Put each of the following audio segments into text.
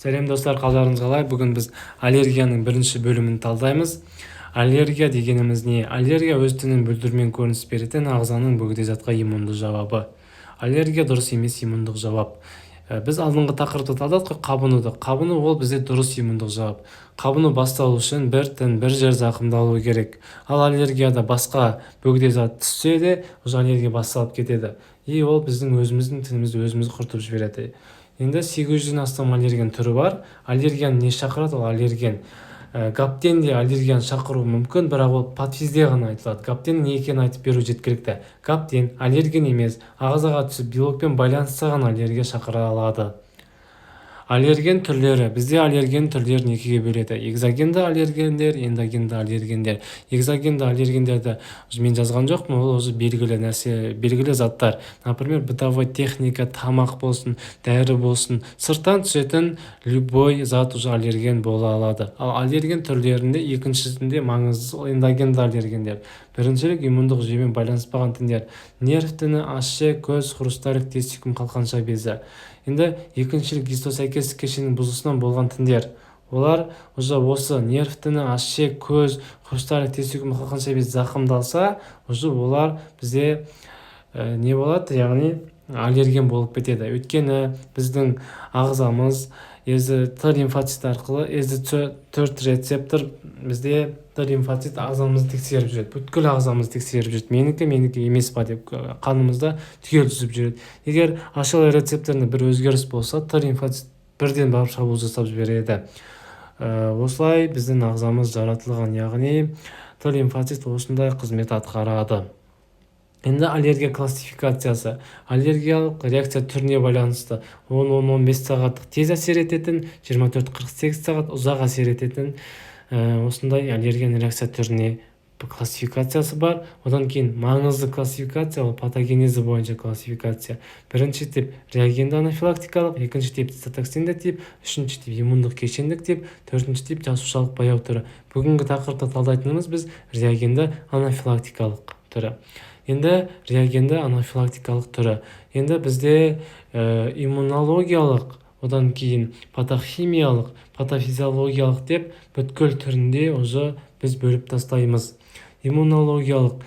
Сәлем достар, қалдарыңыз қалай? Бүгін біз аллергияның бірінші бөлімін талдаймыз. Аллергия дегеніміз не? Аллергия өз тінін бүлдірмен көрініс беретін ағзаның бөгде затқа иммунды жауабы. Аллергия дұрыс емес иммундық жауап. Біз алдыңғы тақырыпты талдадық, қабынуды. Қабыну ол бізде дұрыс иммундық жауап. Қабыну басталу үшін бір тін, бір жер зақымдалуы керек. Ал аллергияда басқа бөгде зат түссе де, уже аллергия басталып кетеді. Ол біздің өзіміздің тінімізді өзіміз құртып жібереді. Енді 800-ден астам аллерген түрі бар. Аллерген не шақырады? Ол аллерген. Гаптен де аллерген шақыру мүмкін, бірақ ол патфизде ғана айтылады. Гаптен не екенін айтып беру жеткілікті. Гаптен аллерген емес, ағзаға түсіп белокпен байланысқан аллергия шақыра алады. Аллерген түрлері. Бізде аллерген түрлерін екіге бөледі. Экзогенді аллергендер, эндогенді аллергендер. Экзогенді аллергендерді мен жазған жоқпын, ол уже белгілі нәрсе, белгілі заттар. Например, бытовой техника, тамақ болсын, дәрі болсын, сырттан түсетін любой зат уже аллерген бола алады. Ал аллерген түрлерінде екіншісінде маңызды эндогенді аллергендер. Біріншілік иммундық жүйемен байланыспаған тіндер. Нерв тіні, ащы, көз, хрусталик, тестикум, қалқанша безі. Енді екіншілік гистосәйкестік кешенінің бұзылысынан болған тіндер. Олар уже осы нерв тіні, ащы, көз, хрусталик, тестикум, қалқанша безі зақымдалса, уже олар бізде не болады, яғни аллерген болып кетеді. Өйткені біздің ағзамыз Т лимфоцит арқылы Т4 рецептор бізде Т лимфоцит ағзамызды тексеріп жүреді. Бүткіл ағзамызды тексеріп жүреді. Менікі емес па деп қанымызда түгел түсіп жүреді. Егер ашылы рецепторында бір өзгеріс болса, Т лимфоцит бірден барып шабуыл жасап жібереді. Осылай біздің ағзамыз жаратылған, яғни Т лимфоцит осындай қызмет атқарады. Енді аллергия классификациясы. Аллергиялық реакция түріне байланысты 10-15 сағаттық тез әсер ететін, 24-48 сағат ұзақ әсер ететін осындай аллерген реакция түріне классификациясы бар. Одан кейін маңызды классификация, ол патогенезі бойынша классификация. Бірінші тип реагенді анафилактикалық, екінші тип цитотоксинді тип, үшінші тип иммундық кешендік тип, төртінші тип жасушалық баяу түрі. Бүгінгі тақырыпта талдайтынымыз біз реагенді анафилактикалық түрі. Енді реагенді анафилактикалық түрі. Енді бізде иммунологиялық, одан кейін патохимиялық, патофизиологиялық деп бүткіл түрінде уже біз бөліп тастаймыз. Иммунологиялық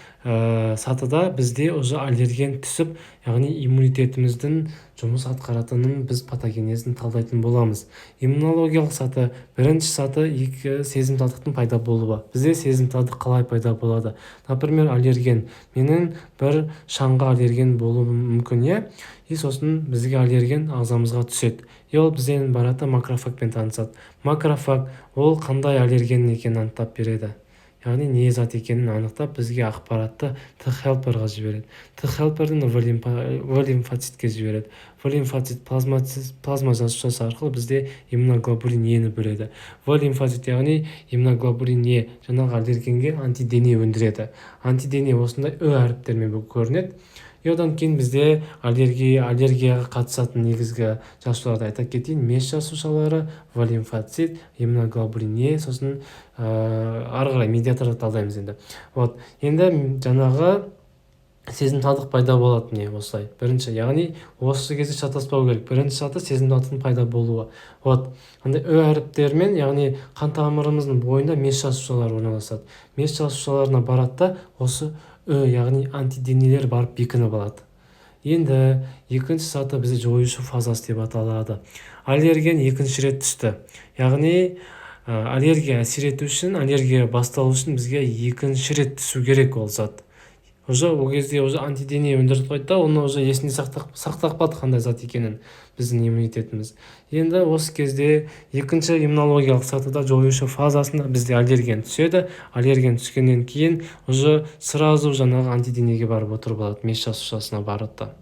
сатыда бізде уже аллерген түсіп, яғни иммунитетіміздің жұмыс атқаратынын біз патогенезін талдайтын боламыз. Иммунологиялық саты, бірінші саты сезімталдықтың пайда болуы. Бізде сезімталдық қалай пайда болады? Например, аллерген. Менің бір шаңға аллерген болуы мүмкін, сосын бізге аллерген ағзамызға түседі. Ол бізден бараты макрофагпен танысады. Макрофаг ол қандай аллерген екенін анықтап береді. Яғни не зат екенін анықтап бізге ақпаратты Т-хелперға жібереді. Т-хелпердің В-лимфоцитке жібереді. В-лимфоцит плазма жасушасы арқылы бізде иммуноглобулин Е-ні бөледі. В-лимфоцит яғни иммуноглобулин Е жаңағы аллергенге антидене өндіреді. Антидене осындай Ö әріптермен көрінеді. Одан кейін бізде аллергияға қатысатын негізгі жасушаларды айта кетейін. Меш жасушалары, В-лимфоцит, иммуноглобулин Е, сосын ары қарай медиаторды талдаймыз енді. Енді жаңағы сезімталдық пайда болады осылай. Бірінші, яғни осы кезде шатаспау керек. Бірінші саты сезімталдықтың пайда болуы. Андай Ö әріптермен, яғни қан тамырымыздың бойында меш жасушалары орналасады. Меш жасушаларына барады, осы яғни антиденелер барып бекініп алады. Енді екінші саты бізде жоюшы фазасы деп аталады. Аллерген екінші рет түсті. Яғни аллергия әсер ету үшін, аллергия басталу үшін бізге екінші рет түсу керек ол зат. Ол кезде антидене өндіріп қойды да, оны есінде сақтап қалды қандай зат екенін біздің иммунитетіміз. Енді осы кезде екінші иммунологиялық сатыда жоюшы фазасында бізде аллерген түседі. Аллерген түскеннен кейін сразу жаңағы антиденеге барып отырып алады, меш жасушасына барады.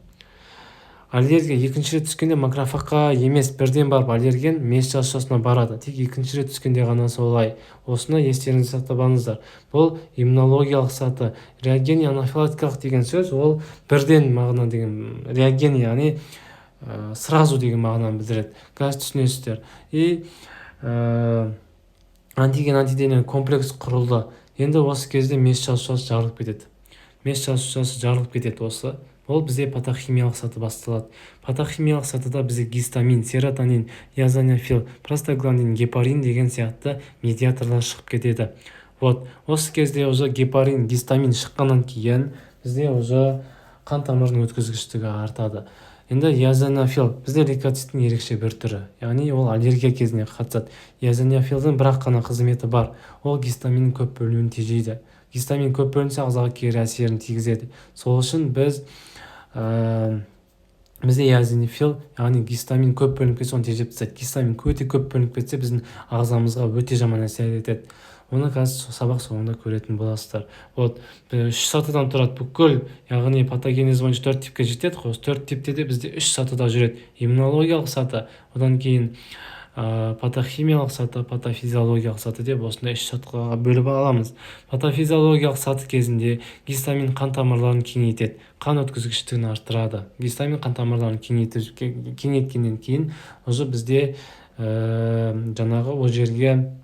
Аллергия екінші рет түскенде макрофагқа емес, бірден барып аллерген меш жасушасына барады. Тек екінші рет түскенде ғана солай. Осыны естеріңізде сақтап алыңыздар. Бұл иммунологиялық саты. Реаген анафилактикалық деген сөз, ол бірден мағына деген, реаген яғни сразу деген мағынаны білдіреді. Қазір түсінесіздер. Антиген антидене комплекс құрылды. Енді осы кезде меш жасушасы жарылып кетеді. Меш жасушасы жарылып кетеді осы ол бізде патохимиялық саты басталады. Патохимиялық сатыда бізде гистамин, серотонин, эозинофил, простагландин, гепарин деген сияқты медиаторлар шығып кетеді. Осы кезде уже гепарин, гистамин шыққаннан кейін бізде уже қан тамырының өткізгіштігі артады. Енді эозинофил бізде лейкоциттің ерекше бір түрі, яғни ол аллергия кезіне қатысады. Эозинофилдің бірақ қана қызметі бар, ол гистаминнің көп бөлінуін тежейді. Гистамин көп бөлінсе ағзаға кері әсерін тигізеді. Сол үшін бізде эозинофил, яғни гистамин көп бөлініп кетсе, оны тежеп тастайды. Гистамин өте көп бөлініп кетсе, біздің ағзамызға өте жаман әсер етеді. Оны қазір сабақ соңында көретін боласыздар. 3 сатыдан тұрады бүкіл, яғни патогенез бойынша 4 типке жетеді. 4 типте де бізде 3 сатыда жүреді. Иммунологиялық саты, одан кейін патохимиялық саты, патофизиологиялық саты деп осындай 3 сатыға бөліп аламыз. Патофизиологиялық саты кезінде гистамин қан тамырларын кеңейтеді, қан өткізгіштігін арттырады. Гистамин қан тамырларын кеңейткеннен кейін уже бізде жаңағы ол жерге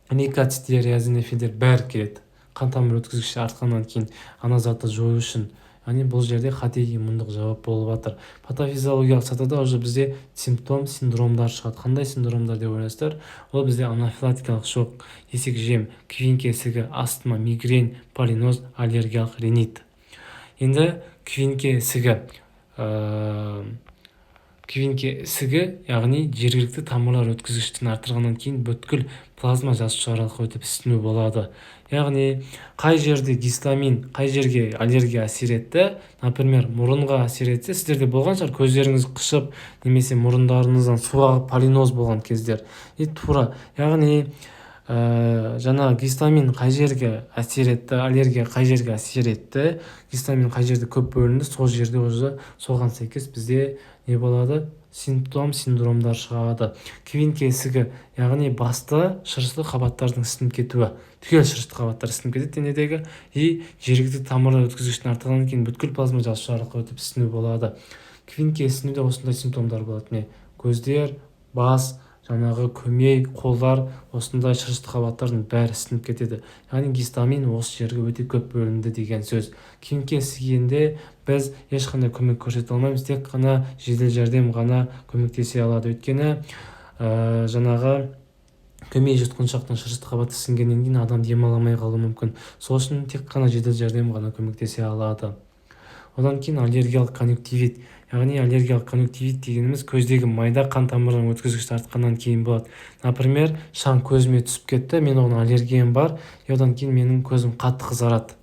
лейкоциттер, эозинофилдер бәрі келеді. Қан тамыр өткізгіші артқаннан кейін ана затты жою үшін. Яғни бұл жерде қате иммундық жауап болып жатыр. Патофизиологиялық сатыда уже бізде синдромдар шығады. Қандай синдромдар деп ойлайсыздар? Ол бізде анафилактикалық шок, есек жем, квинке ісігі, астма, мигрень, полиноз, аллергиялық ринит. Енді квинке ісігі, яғни жергілікті тамырлар өткізгіштігін арттырғаннан кейін бүткіл плазма жасушалар арқылы өтіп ісіну болады. Яғни қай жерде гистамин, қай жерге аллергия әсер етті, например, мұрынға әсер етсе, сіздерде болған шығар, көздеріңіз қышып, немесе мұрындарыңыздан су ағып полиноз болған кездер. Тура, яғни жаңа гистамин қай жерге әсер етті, аллергия қай жерге әсер етті, гистамин қай жерде көп бөлінді, сол жерде уже соған сәйкес бізде не болады? Синдромдар шығады. Квинке ісігі, яғни басты шырышты қабаттардың ісініп кетуі. Түгел шырышты қабаттар ісініп кетеді денедегі, жергілікті тамырлар өткізгіштігін арттырғаннан кейін бүткіл плазма жасушалар арқылы өтіп ісіну болады. Квинке ісінуде осындай симптомдар болады. Көздер, бас, жаңағы көмей, қолдар, осындай шырышты қабаттардың бәрі ісініп кетеді. Яғни гистамин осы жерге өте көп бөлінді деген сөз. Квинке ісігенде біз ешқандай көмек көрсете алмаймыз, тек қана жедел жәрдем ғана көмектесе алады. Өйткені жаңағы көмей жұтқыншақтың шырышты қабаты ісінгеннен кейін адам демала алмай қалуы мүмкін. Сол үшін тек қана жедел жәрдем ғана көмектесе алады. Одан кейін аллергиялық конъюнктивит. Яғни аллергиялық конъюнктивит дегеніміз көздегі майда қан тамырының өткізгіштігін артқаннан кейін болады. Например, шаң көзіме түсіп кетті, мен оған аллергиям бар, одан кейін менің көзім қатты қызарады.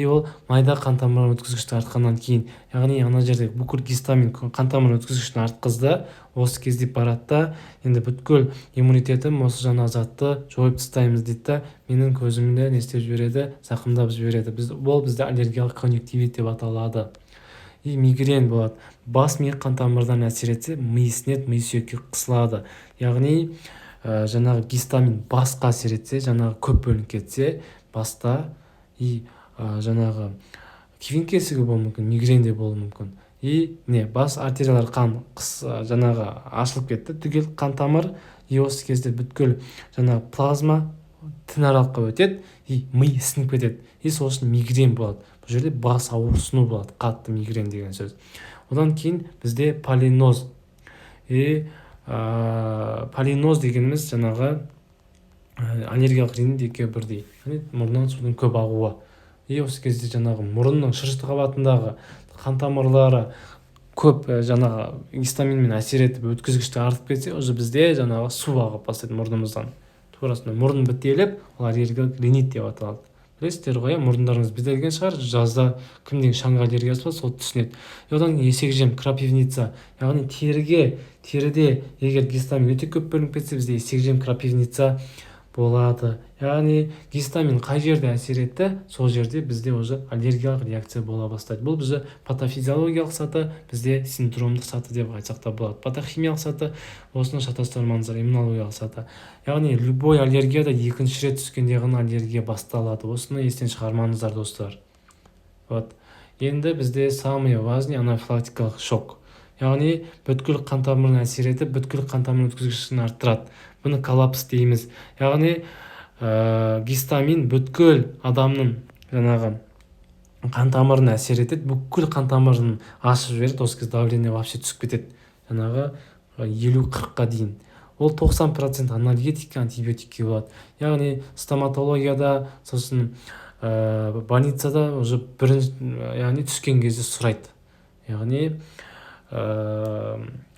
Ол майда қан тамырының өткізгіштігін артқаннан кейін, яғни ана жерде бүкіл гистамин қан тамырының өткізгіштігін артқызды, осы кезде барады, енді бүткіл иммунитетім осы жаңа затты жойып тастаймыз дейді, менің көзімді не істеп жібереді, зақымдап жібереді. Бұл бізде аллергиялық конъюнктивит деп аталады. Мигрень болады. Бас ми қан тамырдан әсер етсе, ми ісінеді, ми сүйекке қысылады. Яғни жаңағы гистамин басқа әсер етсе, жаңағы көп бөлініп кетсе, баста жаңағы квинке ісігі болуы мүмкін, мигрень де болуы мүмкін. Бас артериялар қан жаңағы ашылып кетті, түгел қан тамыр, осы кезде бүткіл жаңағы плазма тін аралыққа өтеді, ми ісініп кетеді. Сол үшін мигрень болады. Бұл жерде бас ауырсыну болады, қатты мигрень деген сөз. Одан кейін бізде полиноз. Полиноз дегеніміз жаңағы аллергиялық ринит екеуі бірдей. Мұрыннан судың көп ағуы. Осы кезде жаңағы мұрынның шырышты қабатындағы қан тамырлары көп жаңағы гистаминмен әсер етіп өткізгіштігі артып кетсе, уже бізде жаңағы су ағып бастайды мұрнымыздан. Турасында мұрын бітеліп, ол аллергиялық ринит деп аталады. Білесіздер ғой, мұрындарыңыз бітелген шығар, жазда кімден шаңға аллергиясы бар, сол түсінеді. Одан есек жем, крапивница, яғни теріде егер гистамин өте көп бөлініп кетсе, бізде есек жем, крапивница болады. Яғни гистамин қай жерде әсер етті, сол жерде бізде уже аллергиялық реакция бола бастайды. Бұл бізде патофизиологиялық саты, бізде синдромдық саты деп айтсақ та болады. Патохимиялық саты, осыны шатастырмаңыздар, иммунологиялық саты. Яғни любой аллергияда екінші рет түскенде ғана аллергия басталады. Осыны естен шығармаңыздар, достар. Енді бізде самый важный анафилактикалық шок. Яғни бүткіл қан тамырына әсер етіп, бүткіл қан тамырының өткізгіштігін арттырады. Бұны коллапс дейміз. Яғни гистамин бүткіл адамның жаңағы қан тамырына әсер етеді, бүкіл қан тамырын ашып жібереді, осы кезде давление вообще түсіп кетеді жаңағы 50-40-қа дейін. Ол 90% анальгетика, антибиотикке болады. Яғни стоматологияда, сосын больницада уже бірінші, яғни түскен кезде сұрайды. Яғни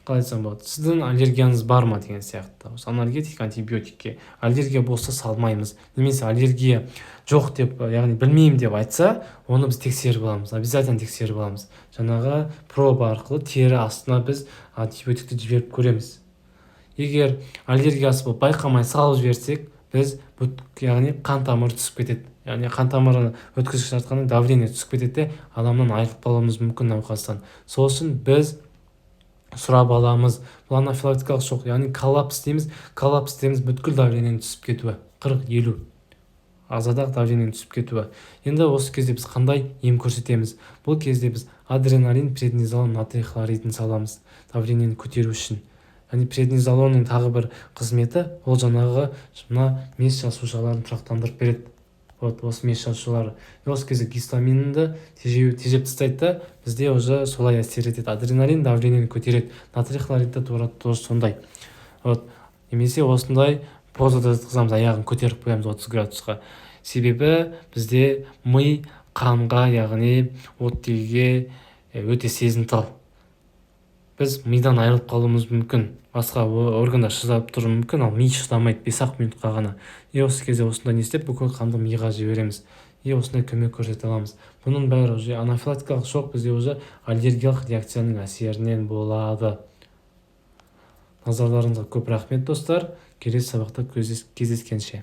қалай айтсам болады, сіздің аллергияңыз бар ма деген сияқты. Осы анальгетика, антибиотикке аллергия болса салмаймыз, немесе аллергия жоқ деп, яғни білмеймін деп айтса, оны біз тексеріп аламыз, обязательно тексеріп аламыз. Жаңағы проба арқылы тері астына біз антибиотикті жіберіп көреміз. Егер аллергиясы болып байқамай салып жіберсек, біз яғни қан тамыры түсіп кетеді. Яғни қан тамыры өткізгіш тартқанда давление түсіп кетеді де, адамнан айырылып қалуымыз мүмкін науқастан. Сол үшін біз сұрап аламыз. Бұл анафилактикалық шок, яғни коллапс дейміз. Коллапс дейміз бүткіл давлениенің түсіп кетуі, 40-50 азадағы давлениенің түсіп кетуі. Енді осы кезде біз қандай ем көрсетеміз? Бұл кезде біз адреналин, преднизолон, натрий хлоридін саламыз давлениені көтеру үшін. Яғни преднизолонның тағы бір қызметі, ол жаңағы мес жасушаларын тұрақтандырып береді. Вот осы мес жасушалары. Осы кезде гистаминді тежеп тастайды да, бізде уже солай әсер етеді. Адреналин давлениені көтереді, натрий хлоридті тоже сондай. Вот немесе осындай позада жатқызамыз, аяғын көтеріп қоямыз 30 градусқа. Себебі бізде ми қанға, яғни оттегіге өте сезімтал. Біз мидан айырылып қалуымыз мүмкін, басқа органдар шыдап тұруы мүмкін, ал ми шыдамайды 5-ақ минутқа ғана. Осы кезде осындай не істеп, бүкіл қанды миға жібереміз. Осындай көмек көрсете аламыз. Бұның бәрі уже анафилактикалық шок бізде уже аллергиялық реакцияның әсерінен болады. Назарларыңызға көп рахмет достар. Келесі сабақта кездескенше.